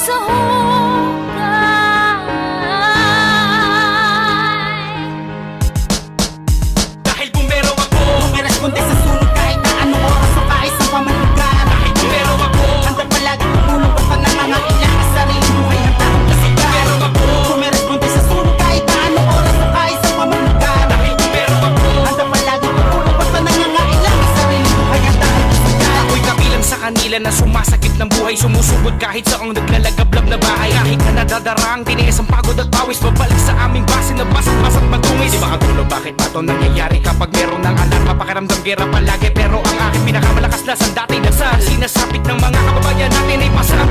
sa hukay. Dahil bumbero ako, Bumeresponde sa sunog kahit na anong oras o kahit sa pamalugan. dahil bumbero ako, Handa palagi tumulong pa nangangailangan sa sarili buhay ang taong kasigan. bumbero ako, Bumeresponde sa sunog kahit na anong oras o kahit sa pamalugan. dahil bumbero ako. Handa palagi tumulong pa nangangailangan sa sarili buhay ang taong kasigan. Ako'y kabilang sa kanila na sumasakit ng buhay, sumusugod kahit saong naglalagablab na bahay. Kahit na nadadarang tiniis ang pagod at pawis, babalik sa aming base na basat-basat madungis. Di ba kagulo bakit ba ito nangyayari kapag meron ng alarma? Pakiramdam gera palagi, pero ang aking pinakamalakas na sandati na sa sinasapit ng mga kababayan natin ay masarap.